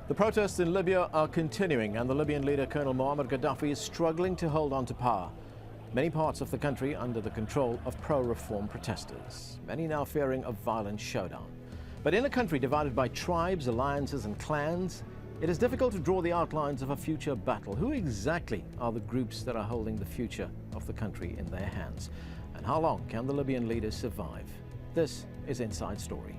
The protests in Libya are continuing, and the Libyan leader Colonel Muammar Gaddafi is struggling to hold on to power. Many parts of the country under the control of pro-reform protesters, many now fearing a violent showdown. But in a country divided by tribes, alliances and clans, it is difficult to draw the outlines of a future battle. Who exactly are the groups that are holding the future of the country in their hands? And how long can the Libyan leaders survive? This is Inside Story.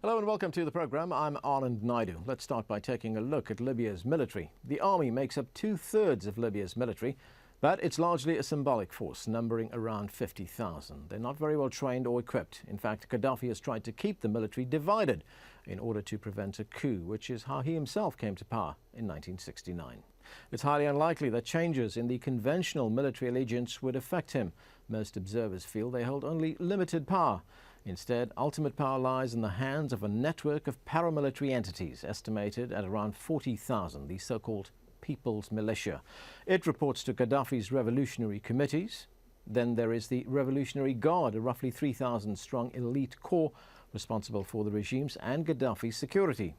Hello and welcome to the program. I'm Anand Naidu. Let's start by taking a look at Libya's military. The army makes up 2/3 of Libya's military, but it's largely a symbolic force, numbering around 50,000. They're not very well trained or equipped. In fact, Gaddafi has tried to keep the military divided in order to prevent a coup, which is how he himself came to power in 1969. It's highly unlikely that changes in the conventional military allegiance would affect him. Most observers feel they hold only limited power. Instead, ultimate power lies in the hands of a network of paramilitary entities, estimated at around 40,000, the so-called People's Militia. It reports to Gaddafi's revolutionary committees. Then there is the Revolutionary Guard, a roughly 3,000-strong elite corps responsible for the regime's and Gaddafi's security.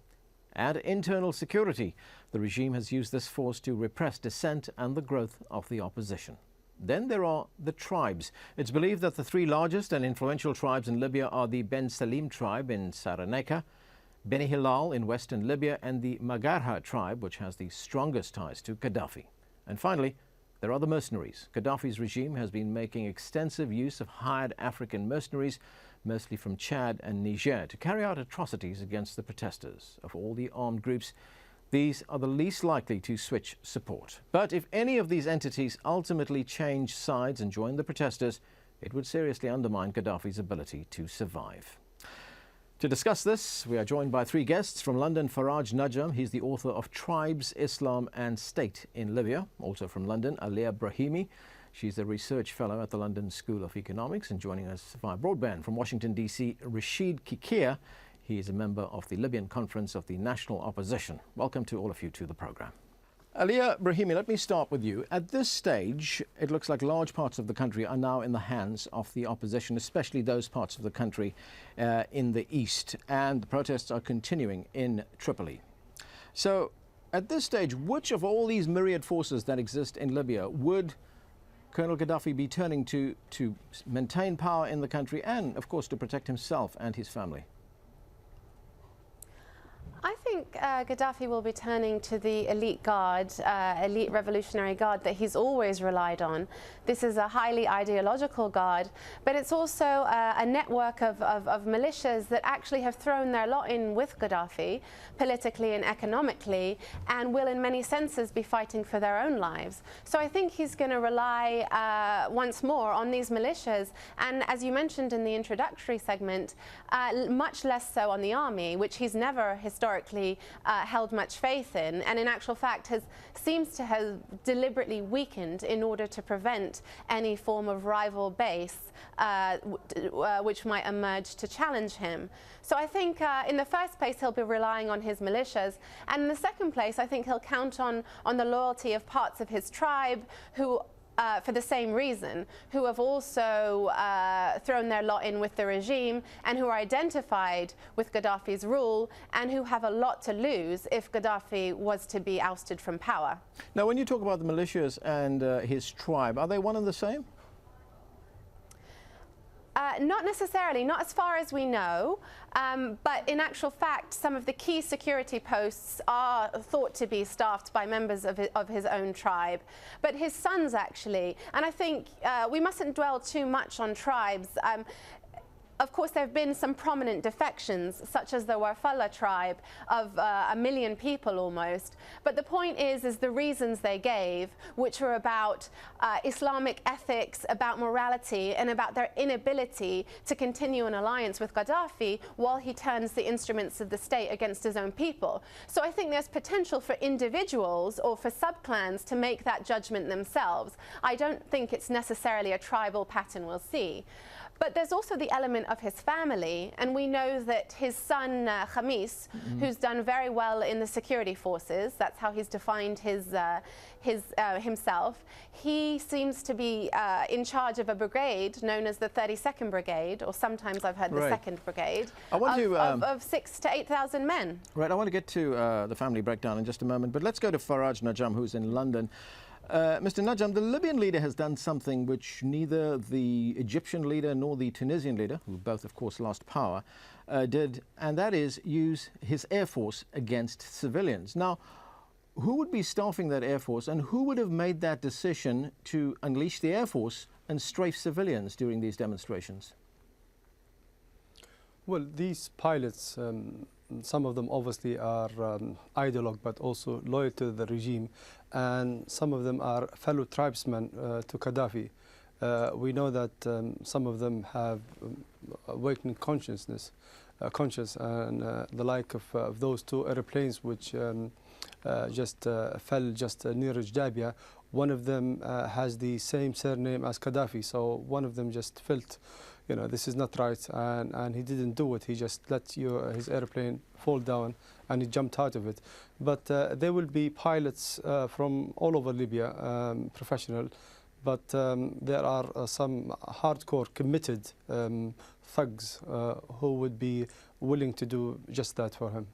Add internal security. The regime has used this force to repress dissent and the growth of the opposition. Then there are the tribes. It's believed that the three largest and influential tribes in Libya are the Ben Salim tribe in Cyrenaica, Beni Hilal in western Libya, and the Magarha tribe, which has the strongest ties to Gaddafi. And finally, there are the mercenaries. Gaddafi's regime has been making extensive use of hired African mercenaries, mostly from Chad and Niger, to carry out atrocities against the protesters. Of all the armed groups, these are the least likely to switch support. But if any of these entities ultimately change sides and join the protesters, it would seriously undermine Gaddafi's ability to survive. To discuss this, we are joined by three guests. From London, Faraj Najam. He's the author of Tribes, Islam and State in Libya. Also from London, Aliyah Brahimi. She's a research fellow at the London School of Economics. And joining us via broadband from Washington, D.C., Rashid Kikia. He is a member of the Libyan Conference of the National Opposition. Welcome to all of you to the program. Aliyah Brahimi, let me start with you. At this stage, it looks like large parts of the country are now in the hands of the opposition, especially those parts of the country in the east, and the protests are continuing in Tripoli. So, at this stage, which of all these myriad forces that exist in Libya would Colonel Gaddafi be turning to maintain power in the country and, of course, to protect himself and his family? I think Gaddafi will be turning to the elite guard, elite revolutionary guard that he's always relied on. This is a highly ideological guard, but it's also a network of militias that actually have thrown their lot in with Gaddafi, politically and economically, and will in many senses be fighting for their own lives. So I think he's going to rely once more on these militias, and as you mentioned in the introductory segment, much less so on the army, which he's never historically held much faith in, and in actual fact seems to have deliberately weakened in order to prevent any form of rival base which might emerge to challenge him. So I think in the first place he'll be relying on his militias, and in the second place I think he'll count on the loyalty of parts of his tribe who for the same reason, who have also thrown their lot in with the regime and who are identified with Gaddafi's rule and who have a lot to lose if Gaddafi was to be ousted from power. Now, when you talk about the militias and his tribe, are they one and the same? Not necessarily, not as far as we know, but in actual fact some of the key security posts are thought to be staffed by members of his own tribe, but his sons actually, and I think we mustn't dwell too much on tribes. Of course, there have been some prominent defections, such as the Warfalla tribe of 1 million people almost. But the point is the reasons they gave, which were about Islamic ethics, about morality, and about their inability to continue an alliance with Gaddafi while he turns the instruments of the state against his own people. So I think there's potential for individuals or for subclans to make that judgment themselves. I don't think it's necessarily a tribal pattern we'll see. But there's also the element of his family, and we know that his son Khamis, who's done very well in the security forces, that's how he's defined himself, he seems to be in charge of a brigade known as the 32nd Brigade, or sometimes I've heard the 2nd Brigade, of 6,000 to 8,000 men. Right, I want to get to the family breakdown in just a moment, but let's go to Faraj Najam, who's in London. Mr. Najam, the Libyan leader has done something which neither the Egyptian leader nor the Tunisian leader, who both, of course, lost power, did, and that is use his air force against civilians. Now, who would be staffing that air force, and who would have made that decision to unleash the air force and strafe civilians during these demonstrations? Well, these pilots, some of them obviously are ideologue but also loyal to the regime, and some of them are fellow tribesmen to Gaddafi. We know that some of them have awakened conscious, and the like of those two airplanes which just fell just near Jazeera. One of them has the same surname as Gaddafi, so one of them just felt, you know, this is not right, and he didn't do it. He just let his airplane fall down and he jumped out of it. But there will be pilots from all over Libya, professional, but there are some hardcore committed thugs who would be willing to do just that for him.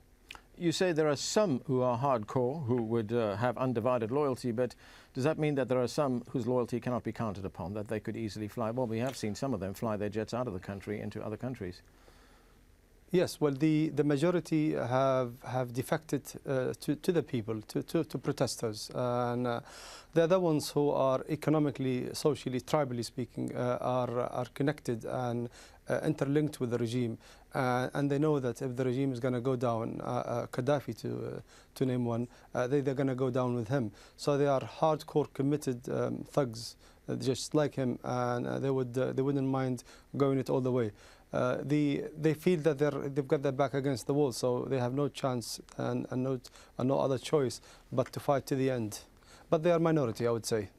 You say there are some who are hardcore, who would have undivided loyalty, but does that mean that there are some whose loyalty cannot be counted upon, that they could easily fly? Well, we have seen some of them fly their jets out of the country into other countries. Yes, well, the majority have defected to the people, to protesters, and the other ones who are economically, socially, tribally speaking, are connected and interlinked with the regime, and they know that if the regime is going to go down, Gaddafi to name one, they're going to go down with him. So they are hardcore committed thugs, just like him, and they wouldn't mind going it all the way. They feel that they've got their back against the wall, so they have no chance and no other choice but to fight to the end. But they are minority, I would say.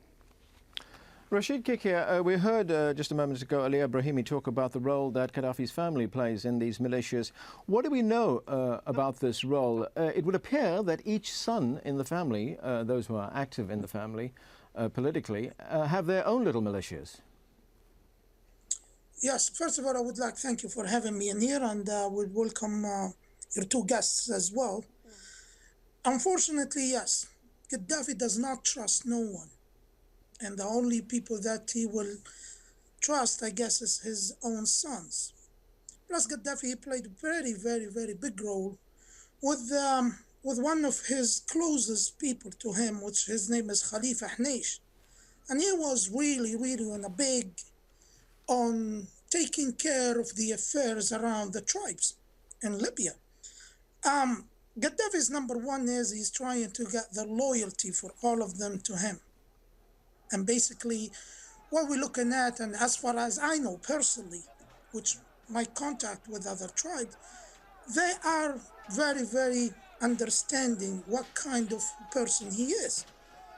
Rashid Kikia, we heard just a moment ago Ali Brahimi talk about the role that Gaddafi's family plays in these militias. What do we know about this role? It would appear that each son in the family, those who are active in the family politically, have their own little militias. Yes, first of all, I would like to thank you for having me in here, and would welcome your two guests as well. Unfortunately, yes, Gaddafi does not trust no one. And the only people that he will trust, I guess, is his own sons. Plus, Gaddafi played a very, very, very big role with one of his closest people to him, which his name is Khalifa Hanish. And he was really, really on taking care of the affairs around the tribes in Libya. Gaddafi's number one is he's trying to get the loyalty for all of them to him. And basically, what we're looking at, and as far as I know personally, which my contact with other tribes, they are very, very understanding what kind of person he is.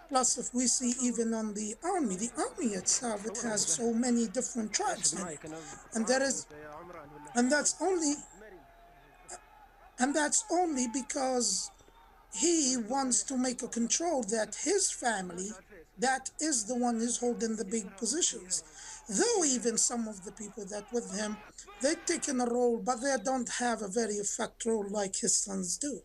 Plus, if we see even on the army itself, it has so many different tribes in it. And that's only because he wants to make a control that his family, that is the one who's holding the big positions. Though even some of the people that with him, they've taken a role, but they don't have a very effective role like his sons do.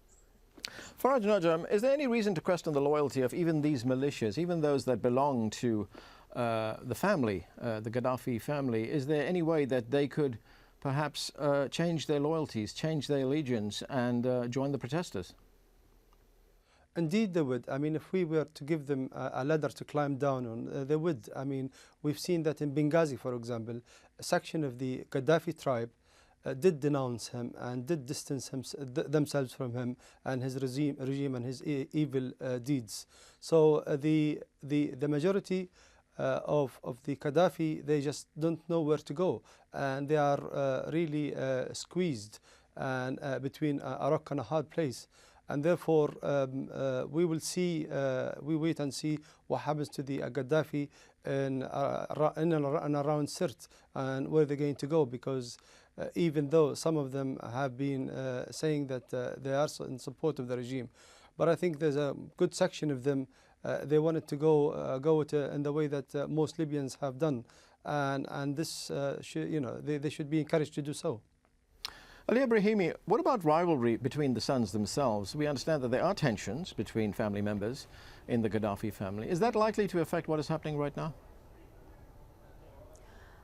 Faraj Najam, is there any reason to question the loyalty of even these militias, even those that belong to the family, the Gaddafi family? Is there any way that they could perhaps change their loyalties, change their allegiance, and join the protesters? Indeed, they would. I mean, if we were to give them a ladder to climb down on, they would. I mean, we've seen that in Benghazi, for example, a section of the Gaddafi tribe did denounce him and did distance themselves from him and his regime and his evil deeds. So the majority of the Gaddafi, they just don't know where to go, and they are really squeezed and between a rock and a hard place. And therefore, we will see, we wait and see what happens to the Gaddafi in and around Sirte and where they're going to go, because even though some of them have been saying that they are in support of the regime. But I think there's a good section of them, they wanted to go in the way that most Libyans have done. And this, they should be encouraged to do so. Ali Ibrahimi, what about rivalry between the sons themselves? We understand that there are tensions between family members in the Gaddafi family. Is that likely to affect what is happening right now?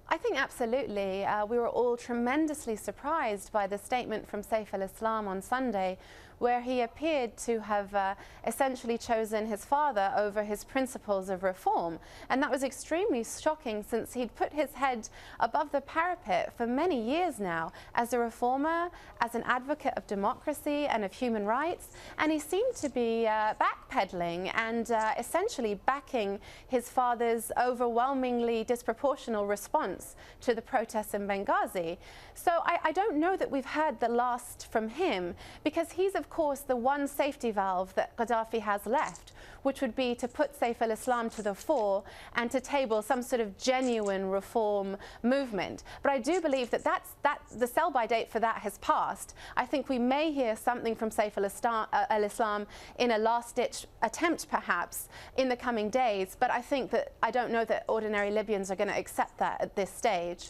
I think absolutely. We were all tremendously surprised by the statement from Saif alAslam on Sunday, where he appeared to have essentially chosen his father over his principles of reform. And that was extremely shocking, since he'd put his head above the parapet for many years now as a reformer, as an advocate of democracy and of human rights. And he seemed to be backpedaling and essentially backing his father's overwhelmingly disproportional response to the protests in Benghazi. So I don't know that we've heard the last from him, because he's of course the one safety valve that Gaddafi has left, which would be to put Saif al-Islam to the fore and to table some sort of genuine reform movement. But I do believe that the sell-by date for that has passed. I think we may hear something from Saif al-Islam in a last-ditch attempt, perhaps, in the coming days. But I don't know that ordinary Libyans are going to accept that at this stage.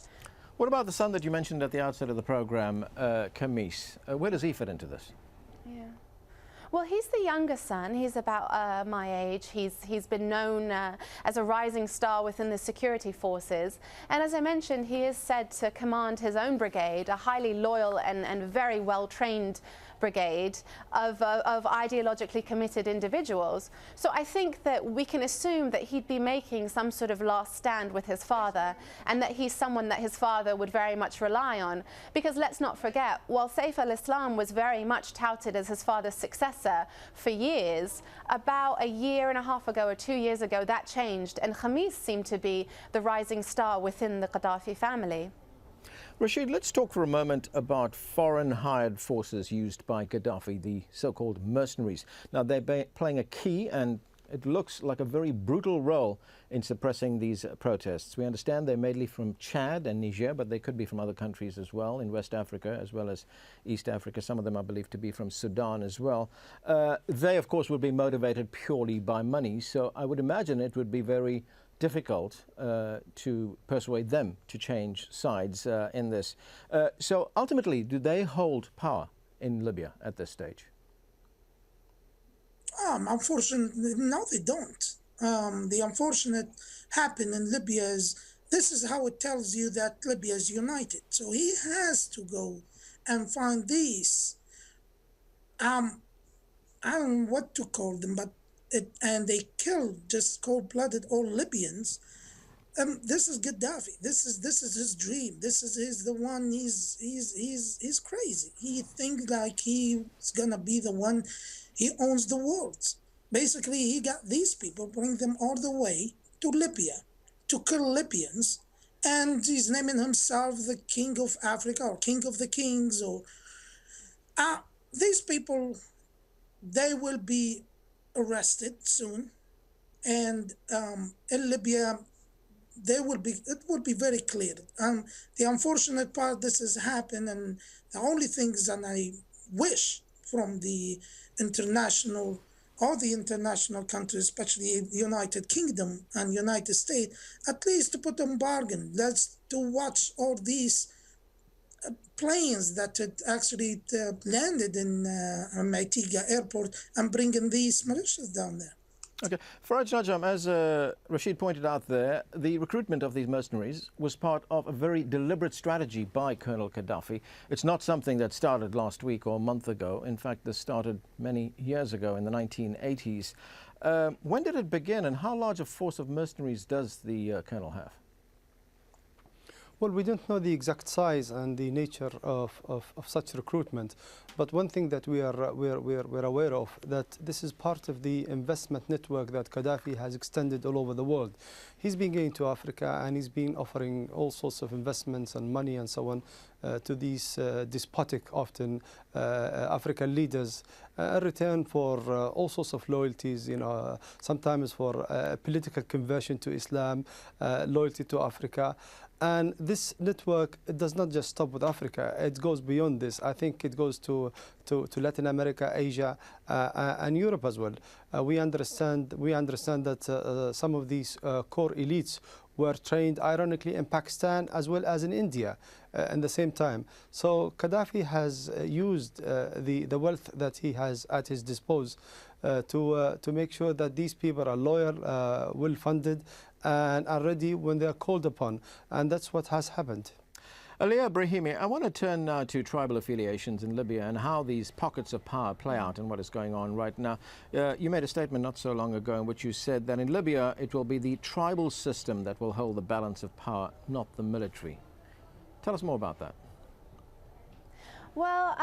What about the son that you mentioned at the outset of the program, Khamis? Where does he fit into this? Yeah. Well, he's the younger son. He's about my age. He's been known as a rising star within the security forces. And as I mentioned, he is said to command his own brigade, a highly loyal and very well-trained brigade of ideologically committed individuals. So I think that we can assume that he'd be making some sort of last stand with his father, and that he's someone that his father would very much rely on. Because let's not forget, while Saif al-Islam was very much touted as his father's successor for years, about a year and a half ago or 2 years ago that changed, and Khamis seemed to be the rising star within the Gaddafi family. Rashid, let's talk for a moment about foreign hired forces used by Gaddafi, the so-called mercenaries. Now, they're playing a key and it looks like a very brutal role in suppressing these protests. We understand they're mainly from Chad and Niger, but they could be from other countries as well, in West Africa as well as East Africa. Some of them are believed to be from Sudan as well. They, of course, would be motivated purely by money, so I would imagine it would be very difficult to persuade them to change sides in this. So ultimately, do they hold power in Libya at this stage? Unfortunately, no, they don't. The unfortunate happened in Libya is, this is how it tells you that Libya is united. So he has to go and find these, I don't know what to call them, but and they killed just cold-blooded all Libyans. This is Gaddafi. This is his dream. This is the one. He's crazy. He thinks like he's gonna be the one. He owns the world. Basically, he got these people, bring them all the way to Libya to kill Libyans, and he's naming himself the King of Africa or King of the Kings. Or these people, they will be arrested soon, and in Libya, it will be very clear. The unfortunate part, this has happened, and the only things that I wish from the international, all the international countries, especially the United Kingdom and United States, at least to put on bargain. Let's to watch all these planes that had actually landed in Maitiga airport and bringing these militias down there. Okay. Faraj Najam, as Rashid pointed out there, the recruitment of these mercenaries was part of a very deliberate strategy by Colonel Gaddafi. It's not something that started last week or a month ago. In fact, this started many years ago in the 1980s. When did it begin, and how large a force of mercenaries does the Colonel have? Well, we don't know the exact size and the nature of such recruitment, but one thing that we're aware of, that this is part of the investment network that Gaddafi has extended all over the world. He's been going to Africa and he's been offering all sorts of investments and money and so on to these despotic, often African leaders, in return for all sorts of loyalties, sometimes for political conversion to Islam, loyalty to Africa. And this network, it does not just stop with Africa, it goes beyond this. I think it goes to Latin America, Asia, and Europe as well. We understand that some of these core elites were trained, ironically, in Pakistan as well as in India at the same time. So Gaddafi has used the wealth that he has at his disposal to make sure that these people are loyal, well-funded, and are ready when they are called upon. And that's what has happened. Aliyah Brahimi, I want to turn now to tribal affiliations in Libya and how these pockets of power play out and what is going on right now. You made a statement not so long ago in which you said that in Libya it will be the tribal system that will hold the balance of power, not the military. Tell us more about that. Well,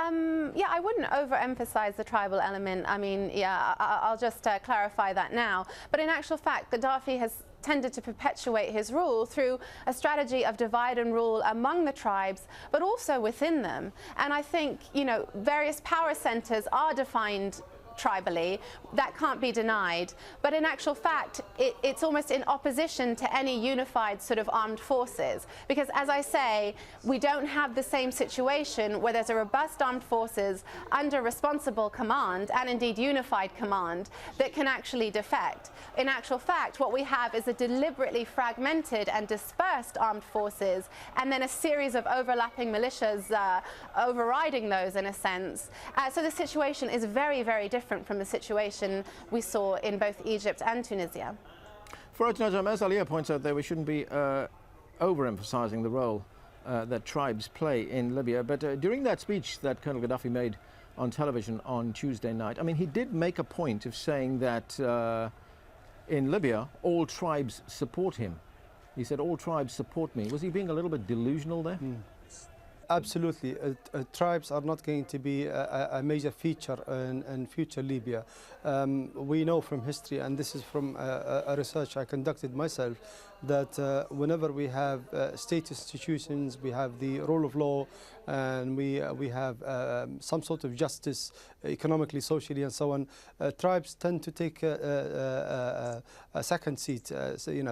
yeah, I wouldn't overemphasize the tribal element. I mean, yeah, I'll just clarify that now. But in actual fact, Gaddafi has tended to perpetuate his rule through a strategy of divide and rule among the tribes, but also within them. And I think, various power centers are defined tribally. That can't be denied. But in actual fact, it's almost in opposition to any unified sort of armed forces. Because as I say, we don't have the same situation where there's a robust armed forces under responsible command and indeed unified command that can actually defect. In actual fact, what we have is a deliberately fragmented and dispersed armed forces and then a series of overlapping militias overriding those in a sense. So the situation is very, very different from the situation we saw in both Egypt and Tunisia. For Najam, as Aliyah points out there, we shouldn't be overemphasizing the role that tribes play in Libya. But during that speech that Colonel Gaddafi made on television on Tuesday night, I mean, he did make a point of saying that in Libya, all tribes support him. He said, all tribes support me. Was he being a little bit delusional there? Absolutely. Tribes are not going to be a major feature in future Libya. We know from history, and this is from a research I conducted myself, that whenever we have state institutions, we have the rule of law, and we have some sort of justice, economically, socially, and so on, tribes tend to take a second seat,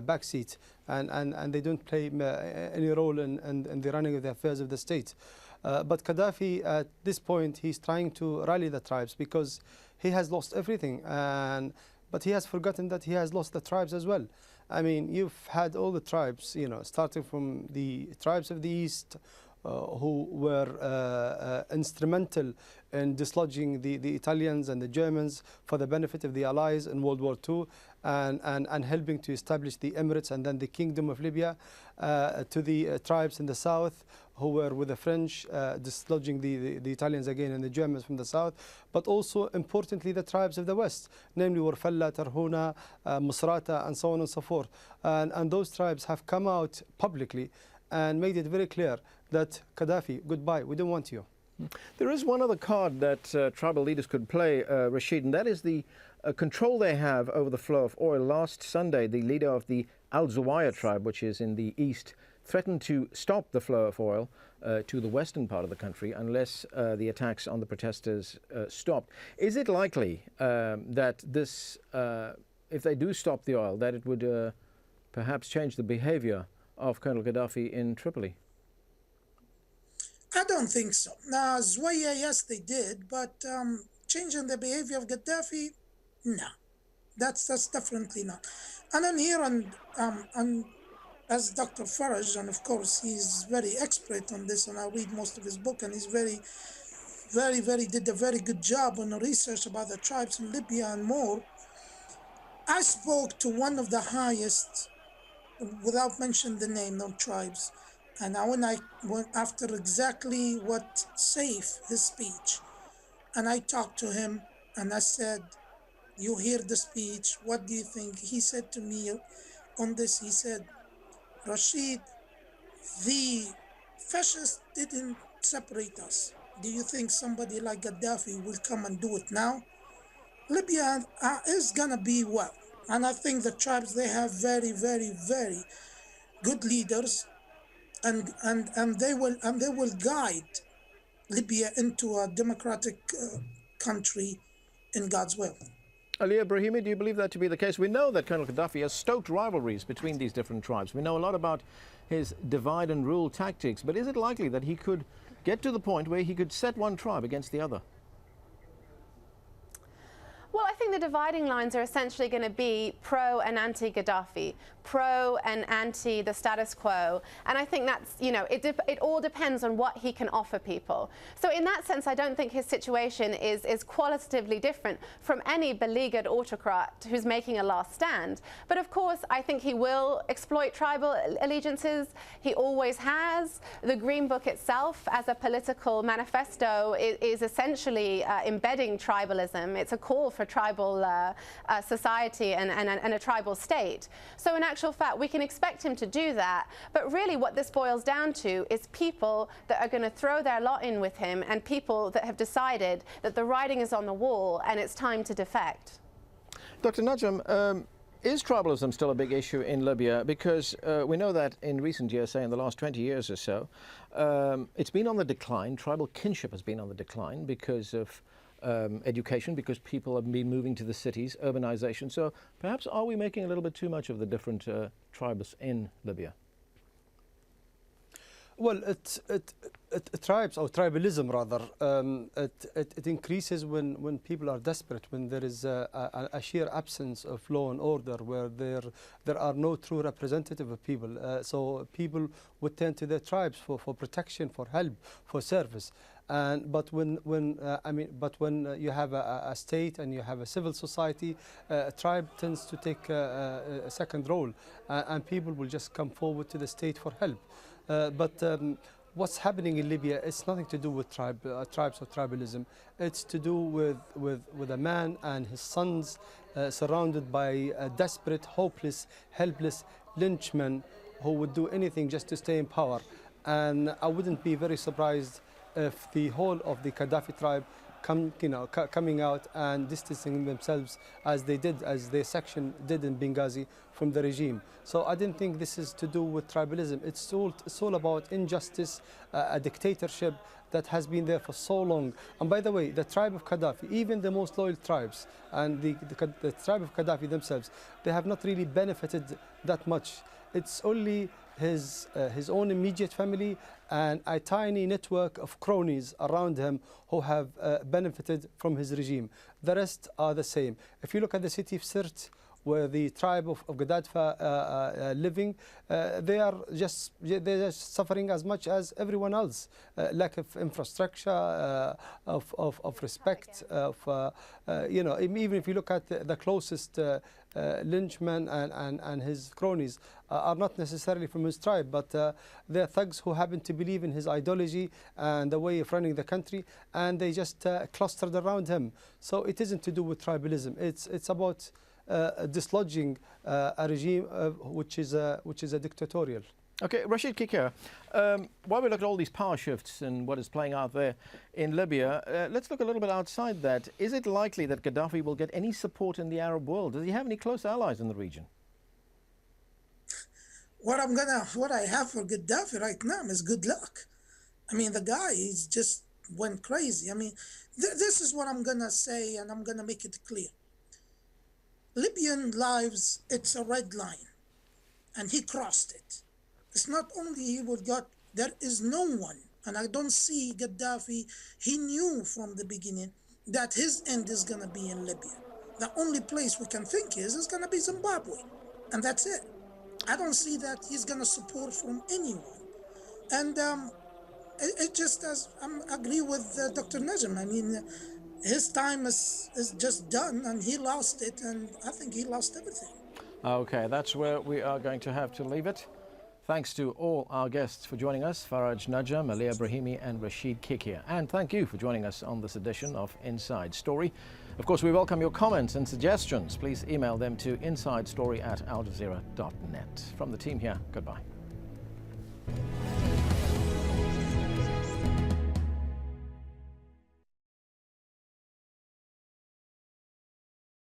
back seat, and they don't play any role in the running of the affairs of the state. But Gaddafi, at this point, he's trying to rally the tribes because he has lost everything, but he has forgotten that he has lost the tribes as well. I mean, you've had all the tribes, starting from the tribes of the East, who were instrumental in dislodging the Italians and the Germans for the benefit of the Allies in World War II, and helping to establish the Emirates and then the Kingdom of Libya, to the tribes in the south who were with the French, dislodging the Italians again and the Germans from the south, but also importantly the tribes of the west, namely Warfella, Tarhuna, Musrata, and so on and so forth. And those tribes have come out publicly and made it very clear that Gaddafi, goodbye, we don't want you. There is one other card that tribal leaders could play, Rashid, and that is the control they have over the flow of oil. Last Sunday, the leader of the Al-Zawaya tribe, which is in the east, threatened to stop the flow of oil to the western part of the country unless the attacks on the protesters stopped. Is it likely that this, if they do stop the oil, that it would perhaps change the behavior of Colonel Gaddafi in Tripoli? I don't think so. Now, Zwaya, yes, they did, but changing the behavior of Gaddafi, no, that's definitely not. And I'm here on as Dr. Faraj, and of course he's very expert on this, and I read most of his book, and he's did a very good job on the research about the tribes in Libya and more. I spoke to one of the highest, without mentioning the name, no tribes, and when I went after exactly what Saif, his speech, and I talked to him, and I said, you hear the speech, what do you think? He said to me on this, he said, Rashid, the fascists didn't separate us. Do you think somebody like Gaddafi will come and do it now? Libya is gonna be well. And I think the tribes, they have very, very, very good leaders. and they will guide Libya into a democratic country in God's will. Ali Brahimi, do you believe that to be the case? We know that Colonel Gaddafi has stoked rivalries between these different tribes. We know a lot about his divide and rule tactics, but is it likely that he could get to the point where he could set one tribe against the other? Well, I think the dividing lines are essentially going to be pro and anti-Gaddafi, pro and anti the status quo. And I think that's, you know, it all depends on what he can offer people. So in that sense, I don't think his situation is qualitatively different from any beleaguered autocrat who's making a last stand. But of course, I think he will exploit tribal allegiances. He always has. The Green Book itself, as a political manifesto, is essentially embedding tribalism. It's a call for tribal society and a tribal state. So in actual fact, we can expect him to do that. But really what this boils down to is people that are going to throw their lot in with him, and people that have decided that the writing is on the wall and it's time to defect. Dr. Najam, is tribalism still a big issue in Libya? Because we know that in recent years, say in the last 20 years or so, it's been on the decline. Tribal kinship has been on the decline because of education, because people have been moving to the cities, urbanization. So perhaps are we making a little bit too much of the different tribes in Libya? Well, tribes, or tribalism rather, it increases when people are desperate, when there is a sheer absence of law and order, where there are no true representative of people. So people would turn to their tribes for protection, for help, for service. But when you have a state and you have a civil society, a tribe tends to take a second role, and people will just come forward to the state for help. But what's happening in Libya, it's nothing to do with tribes or tribalism. It's to do with a man and his sons surrounded by desperate, hopeless, helpless lynchmen who would do anything just to stay in power. And I wouldn't be very surprised if the whole of the Gaddafi tribe coming out and distancing themselves as their section did in Benghazi from the regime. So I didn't think this is to do with tribalism. It's all about injustice, a dictatorship that has been there for so long. And by the way, the tribe of Gaddafi, even the most loyal tribes, and the tribe of Gaddafi themselves, they have not really benefited that much. It's only his own immediate family and a tiny network of cronies around him who have benefited from his regime. The rest are the same. If you look at the city of Sirte, where the tribe of Gaddafi living, they are just suffering as much as everyone else. Lack of infrastructure, of respect, even if you look at the closest lynchman and his cronies are not necessarily from his tribe, but they're thugs who happen to believe in his ideology and the way of running the country, and they just clustered around him. So it isn't to do with tribalism. It's about dislodging a regime which is a dictatorial. Okay, Rashid Kikir, while we look at all these power shifts and what is playing out there in Libya, let's look a little bit outside that. Is it likely that Gaddafi will get any support in the Arab world? Does he have any close allies in the region? What I have for Gaddafi right now is good luck. I mean, the guy, he's just went crazy. I mean, this is what I'm gonna say, and I'm gonna make it clear. Libyan lives, it's a red line, and he crossed it. It's not only he would got, there is no one, and I don't see Gaddafi, he knew from the beginning that his end is gonna be in Libya. The only place we can think is gonna be Zimbabwe, and that's it. I don't see that he's gonna support from anyone. And it just as I agree with Dr. Najam. I mean, his time is just done, and he lost it, and I think he lost everything. Okay, that's where we are going to have to leave it. Thanks to all our guests for joining us, Faraj Najam, Ali Brahimi and Rashid Kikir. And thank you for joining us on this edition of Inside Story. Of course, we welcome your comments and suggestions. Please email them to insidestory@aljazeera.net. From the team here, goodbye.